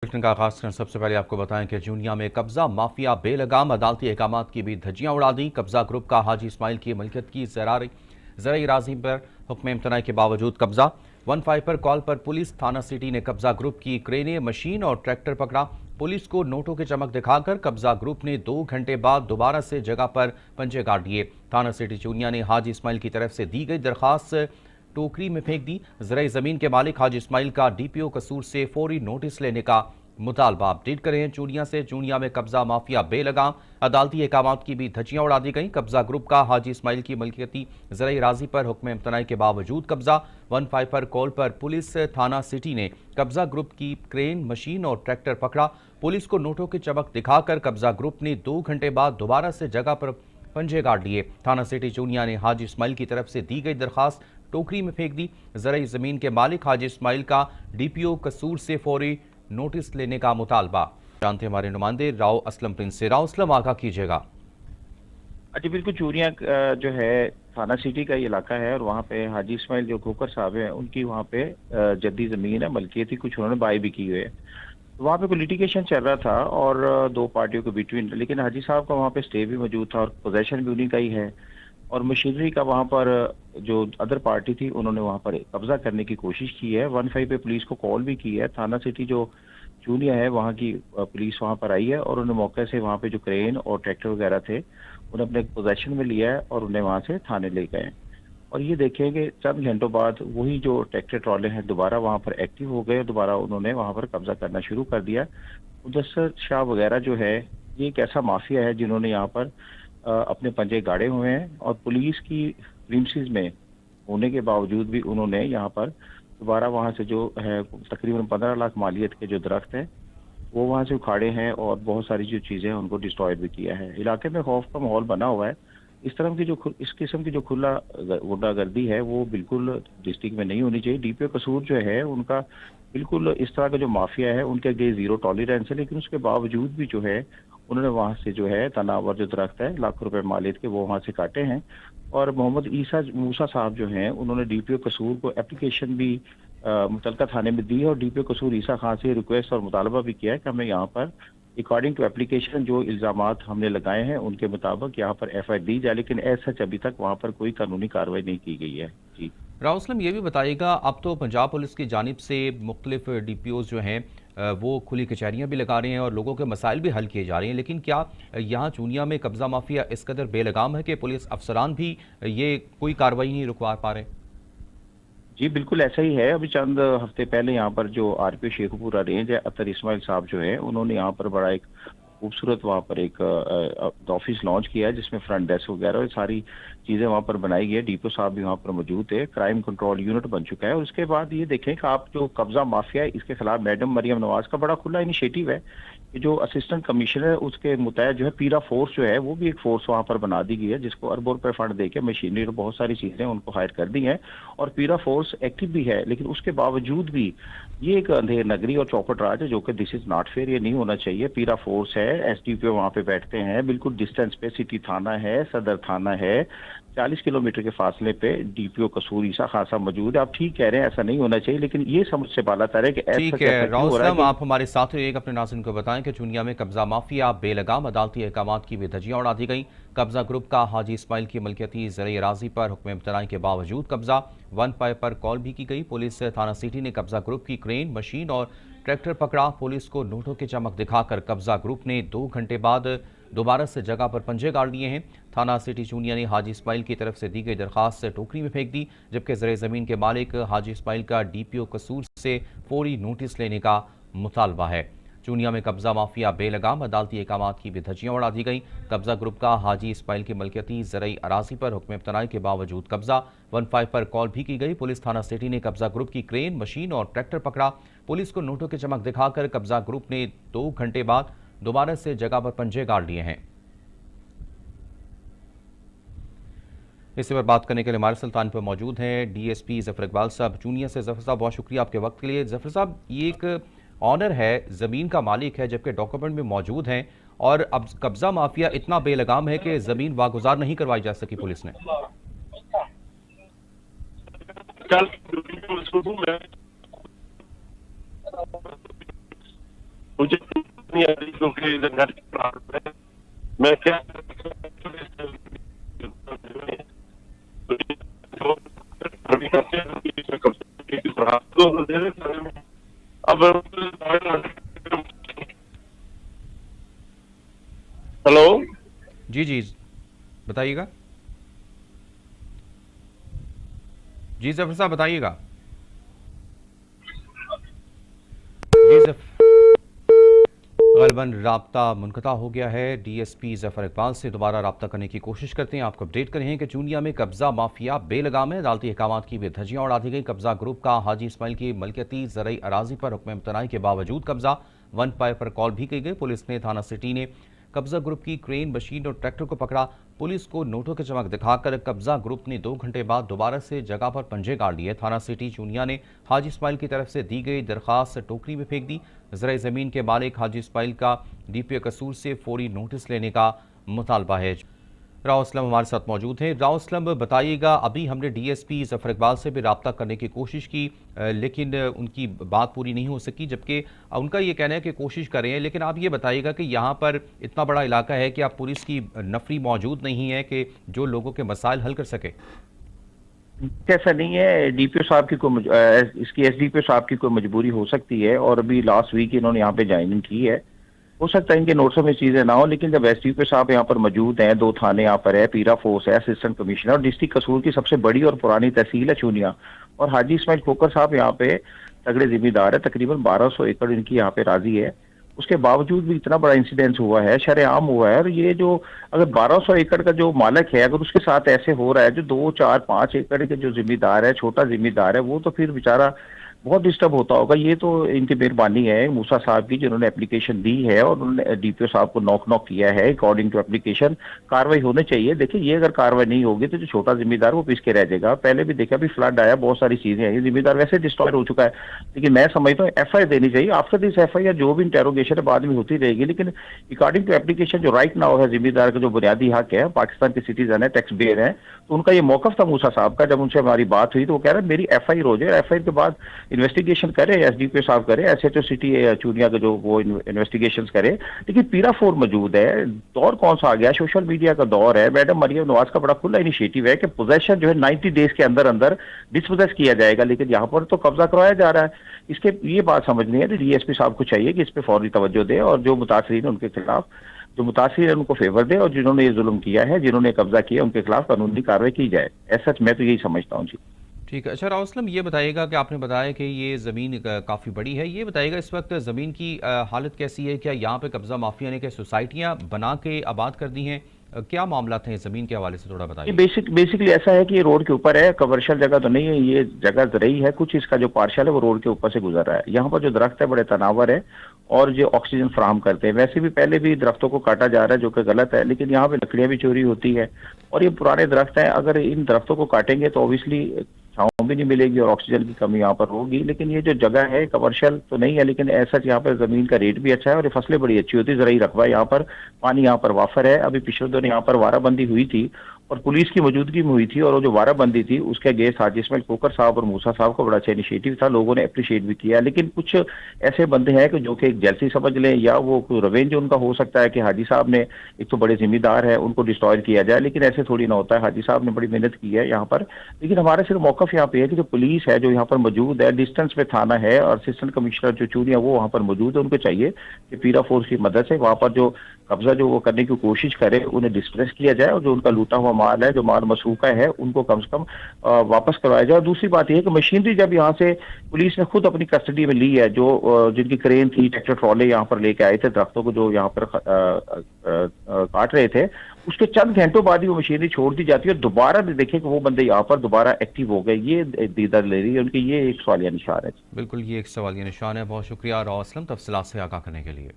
Bulletin का आगाज करें। सबसे पहले आपको बताएं कि जूनिया में कब्जा माफिया बेलगाम अदालती अहकामात की भी धज्जियां उड़ा दी। कब्जा ग्रुप का हाजी इस्माइल की मिल्कियत की ज़राई राजी पर हुक्म इम्तनाई के बावजूद कब्जा। 15 पर कॉल पर पुलिस थाना सिटी ने कब्जा ग्रुप की क्रेनें, मशीन और ट्रैक्टर पकड़ा। पुलिस को नोटों की चमक दिखाकर कब्जा ग्रुप ने 2 घंटे बाद दोबारा से जगह पर पंजे गाड़ दिए। थाना सिटी जूनिया ने हाजी इस्माइल की तरफ से दी गई दरखास्त टोकरी में फेंक दी। ज़राई ज़मीन के मालिक हाजी इस्माइल का डीपीओ कसूर से फौरी नोटिस लेने का मुतालबा। अपडेट करें चूनिया से। चूनिया में कब्जा माफिया बेलगाम अदालती अहकामात की भी धज्जियां उड़ा दी गई। कब्जा ग्रुप का हाजी इस्माइल की मिल्कियती ज़राई राजी पर हुक्म इम्तनाई के बावजूद कब्जा। 15 पर कॉल पर पुलिस थाना सिटी ने कब्जा ग्रुप की क्रेन, मशीन और ट्रैक्टर पकड़ा। पुलिस को नोटों की चमक दिखाकर कब्जा ग्रुप ने 2 घंटे बाद दोबारा से जगह पर पंजे गाड़ लिए। थाना सिटी चूनिया ने हाजी इस्माइल की तरफ से दी गई दरखास्त टोकरी में फेंक दी। ज़राई ज़मीन के मालिक हाजी इस्माइल का डीपीओ कसूर से फौरी नोटिस लेने का मुतालबा। जानते हमारे नुमाइंदे राव असलम प्रिंस से। राव असलम, आगाह कीजिएगा। जी बिल्कुल, चूरिया जो है थाना सिटी का इलाका है और वहाँ पे हाजी इस्माइल जो खोकर साहब हैं उनकी वहाँ पे जद्दी ज़मीन है, मलकियत थी, कुछ उन्होंने बाय भी की हुई है। तो वहाँ पे कोई लिटिगेशन चल रहा था और दो पार्टियों के बिटवीन, लेकिन हाजी साहब का वहाँ पे स्टे भी मौजूद था और पोजेशन भी उन्हीं का ही है। और मशीनरी का वहाँ पर जो अदर पार्टी थी उन्होंने वहाँ पर कब्जा करने की कोशिश की है। 15 पे पुलिस को कॉल भी की है। थाना सिटी जो चूनिया है वहाँ की पुलिस वहाँ पर आई है और उन्होंने मौके से वहाँ पे जो क्रेन और ट्रैक्टर वगैरह थे उन्हें अपने पोजेशन में लिया है और उन्हें वहाँ से थाने ले गए। और ये देखें कि चंद घंटों बाद वही जो ट्रैक्टर ट्रॉले हैं दोबारा वहाँ पर एक्टिव हो गए और दोबारा उन्होंने वहाँ पर कब्जा करना शुरू कर दिया। मुदस्सर शाह वगैरह जो है ये एक ऐसा माफिया है जिन्होंने यहाँ पर अपने पंजे गाड़े हुए हैं और पुलिस की ग्लिम्सिस में होने के बावजूद भी उन्होंने यहाँ पर दोबारा वहाँ से जो है तकरीबन 15 लाख मालियत के जो दरख्त हैं वो वहाँ से उखाड़े हैं और बहुत सारी जो चीज़ें हैं उनको डिस्ट्रॉय भी किया है। इलाके में खौफ का माहौल बना हुआ है। इस किस्म की जो खुला गुंडागर्दी है वो बिल्कुल डिस्ट्रिक्ट में नहीं होनी चाहिए। डीपीओ कसूर जो है उनका बिल्कुल इस तरह का जो माफिया है उनके अगेंस्ट जीरो टॉलरेंस है, लेकिन उसके बावजूद भी जो है उन्होंने वहां से जो है तनावर जो दरख्त है लाखों रुपए मालियत के वो वहां से काटे हैं। और मोहम्मद ईसा मूसा साहब जो हैं उन्होंने डीपीओ कसूर को एप्लीकेशन भी मुतलका थाने में दी है और डीपीओ कसूर ईसा खान से रिक्वेस्ट और मुतालबा भी किया है कि हमें यहाँ पर अकॉर्डिंग टू एप्लीकेशन जो इल्जामात हमने लगाए हैं उनके मुताबिक यहाँ पर एफआईआर दी जाए, लेकिन एज सच अभी तक वहाँ पर कोई कानूनी कार्रवाई नहीं की गई है। जी राव असलम, ये भी बताइएगा, अब तो पंजाब पुलिस की जानिब से मुख्तलिफ डीपीओज जो हैं वो खुली कचहरियाँ भी लगा रहे हैं और लोगों के मसाइल भी हल किए जा रहे हैं, लेकिन क्या यहाँ चूनिया में कब्जा माफिया इस कदर बेलगाम है कि पुलिस अफसरान भी ये कोई कार्रवाई नहीं रुकवा पा रहे? जी बिल्कुल ऐसा ही है। अभी चंद हफ्ते पहले यहाँ पर जो आरपी शेखपुरा रेंज है अतर इस्माइल साहब जो है उन्होंने यहाँ पर बड़ा एक खूबसूरत वहाँ पर एक ऑफिस लॉन्च किया है जिसमें फ्रंट डेस्क वगैरह और सारी चीजें वहाँ पर बनाई गई है। डीपो साहब भी वहाँ पर मौजूद है। क्राइम कंट्रोल यूनिट बन चुका है और उसके बाद ये देखें कि आप जो कब्जा माफिया है इसके खिलाफ मैडम मरियम नवाज का बड़ा खुला इनिशिएटिव है कि जो असिस्टेंट कमिश्नर है उसके मुतहत जो है पीरा फोर्स जो है वो भी एक फोर्स वहाँ पर बना दी गई है जिसको अरबों रुपए फंड देके मशीनरी और बहुत सारी चीजें उनको हायर कर दी हैं और पीरा फोर्स एक्टिव भी है। लेकिन उसके बावजूद भी ये एक अंधेर नगरी और चौपट राज है जो कि दिस इज नॉट फेयर, ये नहीं होना चाहिए। पीरा फोर्स है, एसडीपीओ वहाँ पे बैठते हैं, बिल्कुल डिस्टेंस पे सिटी थाना है, सदर थाना है, 40 किलोमीटर के फासले पे डीपीओ कसूर ईसा खासा मौजूद है। आप ठीक कह रहे हैं ऐसा नहीं होना चाहिए, लेकिन ये समझ से बाला तर है कि ऐसा ठीक है ऐसा राव क्यों हो रहा है असलम, कि आप हमारे साथ एक अपने नाज़रीन को बताएं कि चुनिया में कब्जा माफिया बेलगाम अदालती अहकामात की भी धज्जियां उड़ा दी गई। कब्जा ग्रुप का हाजी इस्माइल की मिल्कियती ज़राई राजी पर हुक्म इम्तनाई के बावजूद कब्जा। 15 पर कॉल भी की गई। पुलिस थाना सिटी ने कब्जा ग्रुप की क्रेन, मशीन और ट्रैक्टर पकड़ा। पुलिस को नोटों की चमक दिखाकर कब्जा ग्रुप ने 2 घंटे बाद दोबारा से जगह पर पंजे गाड़ लिए हैं। थाना सिटी चूनिया ने हाजी इस्माइल की तरफ से दी गई दरखास्त से टोकरी में फेंक दी, जबकि ज़र ज़मीन के मालिक हाजी इस्माइल का डीपीओ कसूर से फौरी नोटिस लेने का मुतालबा है। चूनिया में कब्जा माफिया बेलगाम अदालती अहकामात की भी धज्जियां उड़ा दी गई। कब्जा ग्रुप का हाजी इस्माइल की मलकियती ज़राई अराजी पर हुक्म इब्तनाई के बावजूद कब्जा। 15 पर कॉल भी की गई। पुलिस थाना सिटी ने कब्जा ग्रुप की क्रेन, मशीन और ट्रैक्टर पकड़ा। पुलिस को नोटों की चमक दिखाकर कब्जा ग्रुप ने 2 घंटे बाद दोबारा से जगह पर पंजे गाड़ लिए हैं। इस पर बात करने के लिए हमारे सुल्तान पर मौजूद हैं डीएसपी जफर इकबाल साहब चूनिया से। जफर साहब, बहुत शुक्रिया आपके वक्त के लिए। जफर साहब, ये एक ऑनर है, ज़मीन का मालिक है, जबकि डॉक्यूमेंट में मौजूद हैं, और अब कब्जा माफिया इतना बेलगाम है कि ज़मीन वागुजार नहीं करवाई जा सकी पुलिस ने। मुझे नहीं आ रही क्योंकि इधर नेट की प्रॉब्लम है। मैं क्या अब हेलो जी जी, बताइएगा। जी जफर साहब बताइएगा। जी गलबन राब्ता मुनक़ता हो गया है। डीएसपी जफर इकबाल से दोबारा राब्ता करने की कोशिश करते हैं। आपको अपडेट करें कि चूनिया में कब्जा माफिया बेलगाम है। अदालती अहकामात की भी धज्जियां उड़ा दी गई। कब्जा ग्रुप का हाजी इस्माइल की मलकियती ज़रई अराजी पर हुक्म इम्तनाई के बावजूद कब्जा 1 पर कॉल भी की गई। पुलिस ने थाना सिटी ने कब्जा ग्रुप की क्रेन, मशीन और ट्रैक्टर को पकड़ा। पुलिस को नोटों की चमक दिखाकर कब्जा ग्रुप ने 2 घंटे बाद दोबारा से जगह पर पंजे गाड़ लिए। थाना सिटी चूनिया ने हाजी इस्माइल की तरफ से दी गई दरखास्त टोकरी में फेंक दी। ज़राए ज़मीन के मालिक हाजी इस्माइल का डीपीओ कसूर से फौरी नोटिस लेने का मुतालबा है। राव असलम हमारे साथ मौजूद हैं। राव असलम बताइएगा, अभी हमने डीएसपी जफर इकबाल से भी रब्ता करने की कोशिश की लेकिन उनकी बात पूरी नहीं हो सकी, जबकि उनका ये कहना है कि कोशिश कर रहे हैं। लेकिन आप ये बताइएगा कि यहाँ पर इतना बड़ा इलाका है कि आप पुलिस की नफरी मौजूद नहीं है कि जो लोगों के मसाइल हल कर सके। ऐसा नहीं है। डीपीओ साहब की कोई इसकी एसडीपीओ साहब की कोई मजबूरी हो सकती है और अभी लास्ट वीक इन्होंने यहाँ पे ज्वाइनिंग की है। हो सकता है इनके नोट्सों में चीजें ना हो, लेकिन जब एसडीपीओ साहब यहाँ पर मौजूद हैं, 2 थाने यहाँ पर है, पीरा फोर्स है, असिस्टेंट कमिश्नर और डिस्ट्रिक्ट कसूर की सबसे बड़ी और पुरानी तहसील है चूनिया, और हाजी इस्माइल खोकर साहब यहाँ पे तगड़े जिम्मेदार है। तकरीबन 1200 एकड़ इनकी यहाँ पे राजी है। उसके बावजूद भी इतना बड़ा इंसिडेंस हुआ है, शरेआम हुआ है। और ये जो अगर 1200 एकड़ का जो मालिक है, अगर उसके साथ ऐसे हो रहा है, जो 2, 4, 5 एकड़ के जो जिम्मेदार है, छोटा जिम्मेदार है, वो तो फिर बेचारा बहुत डिस्टर्ब होता होगा। ये तो इनकी मेहरबानी है मूसा साहब की, जिन्होंने एप्लीकेशन दी है और उन्होंने डीपीओ साहब को नॉक किया है। अकॉर्डिंग टू एप्लीकेशन कार्रवाई होनी चाहिए। देखिए, ये अगर कार्रवाई नहीं होगी तो जो छोटा जिम्मेदार वो पिस के रह जाएगा। पहले भी देखा, अभी फ्लड आया, बहुत सारी चीजें आई, जिम्मेदार वैसे डिस्ट्रॉय हो चुका है। लेकिन मैं समझता हूँ एफआईआर देनी चाहिए। आफ्टर दिस एफआईआर जो भी इंटेरोगेशन बाद में होती रहेगी, लेकिन अकॉर्डिंग टू एप्लीकेशन जो राइट नाउ है, जिम्मेदार का जो बुनियादी हक है, पाकिस्तान के सिटीजन है, टैक्स पेयर है, तो उनका ये मौकफ था मूसा साहब का। जब उनसे हमारी बात हुई तो वो कह रहे मेरी एफआईआर हो जाए, एफआईआर के बाद इन्वेस्टिगेशन करे, एसडीपीओ साहब करे, एसएचओ सिटी चूनिया का जो वो इन्वेस्टिगेशन करे। लेकिन पीरा फोर मौजूद है। दौर कौन सा आ गया? सोशल मीडिया का दौर है। मैडम मरियम नवाज का बड़ा खुला इनिशिएटिव है कि पोजेशन जो है 90 डेज के अंदर अंदर डिस्पोजेस किया जाएगा, लेकिन यहाँ पर तो कब्जा करवाया जा रहा है। इसके ये बात समझनी है तो डीएसपी साहब को चाहिए कि इस पे फौरी तवज्जो दे और जो मुतासरीन है उनके खिलाफ, जो मुतासरीन है उनको फेवर दे और जिन्होंने ये जुल्म किया है, जिन्होंने कब्जा किया, उनके खिलाफ कानूनी कार्रवाई की जाए। ऐसा मैं तो यही समझता हूँ जी। ठीक है। अच्छा राव असलम, ये बताइएगा कि आपने बताया कि ये ज़मीन काफ़ी बड़ी है, ये बताइएगा इस वक्त ज़मीन की हालत कैसी है? क्या यहाँ पे कब्जा माफिया ने क्या सोसाइटियाँ बना के आबाद कर दी हैं? क्या मामला थे ज़मीन के हवाले से थोड़ा बताइए। बेसिकली ऐसा है कि ये रोड के ऊपर है, कमर्शियल जगह तो नहीं है, ये जगह ज़रूरी है। कुछ इसका जो पार्शल है वो रोड के ऊपर से गुजर रहा है। यहाँ पर जो दरख्त है बड़े तनावर है और जो ऑक्सीजन फराहम करते हैं। वैसे भी पहले भी दरख्तों को काटा जा रहा है जो कि गलत है, लेकिन यहाँ पे लकड़ियाँ भी चोरी होती है और ये पुराने दरख्त हैं। अगर इन दरख्तों को काटेंगे तो ऑब्वियसली छाँव भी नहीं मिलेगी और ऑक्सीजन की कमी यहाँ पर होगी। लेकिन ये जो जगह है कमर्शियल तो नहीं है, लेकिन ऐसा यहाँ पर जमीन का रेट भी अच्छा है और ये फसलें बड़ी अच्छी होती है। ज़रूरी रकबा यहाँ पर, पानी यहाँ पर वाफर है। अभी पिछले दिनों यहाँ पर वाराबंदी हुई थी और पुलिस की मौजूदगी में हुई थी, और वो जो वाराबंदी थी उसके अगेंस्ट हाजी इस्माइल खोकर साहब और मूसा साहब का बड़ा अच्छा इनिशिएटिव था, लोगों ने अप्रिशिएट भी किया। लेकिन कुछ ऐसे बंदे हैं कि जो कि एक जेलसी समझ लें या वो कोई रवेंज उनका हो सकता है कि हाजी साहब ने, एक तो बड़े जिम्मेदार है, उनको डिस्ट्रॉय किया जाए। लेकिन ऐसे थोड़ी ना होता है। हाजी साहब ने बड़ी मेहनत की है यहाँ पर। लेकिन हमारा सिर्फ मौकफ यहाँ पे है कि जो पुलिस है जो यहाँ पर मौजूद है, डिस्टेंस में थाना है और असिस्टेंट कमिश्नर जो चूनिया वो वहाँ पर मौजूद है, उनको चाहिए कि पीरा फोर्स की मदद से वहाँ पर जो कब्जा जो वो करने की कोशिश करे, उन्हें डिस्प्लेस किया जाए और जो उनका लूटा हुआ माल है, जो माल मसरूका है, उनको कम से कम वापस करवाया जाए। और दूसरी बात यह है कि मशीनरी जब यहाँ से पुलिस ने खुद अपनी कस्टडी में ली है, जो जिनकी क्रेन थी, ट्रैक्टर ट्रॉले यहाँ पर लेके आए थे दरख्तों को जो यहाँ पर काट रहे थे, उसके चंद घंटों बाद ही वो मशीनरी छोड़ दी जाती है और दोबारा देखें कि वो बंदे यहाँ पर दोबारा एक्टिव हो गए। ये दीदार ले रही है उनकी, ये एक सवालिया निशान है। बिल्कुल, ये एक सवालिया निशान है। बहुत शुक्रिया राव असलम तफसीलात से आगाह करने के लिए।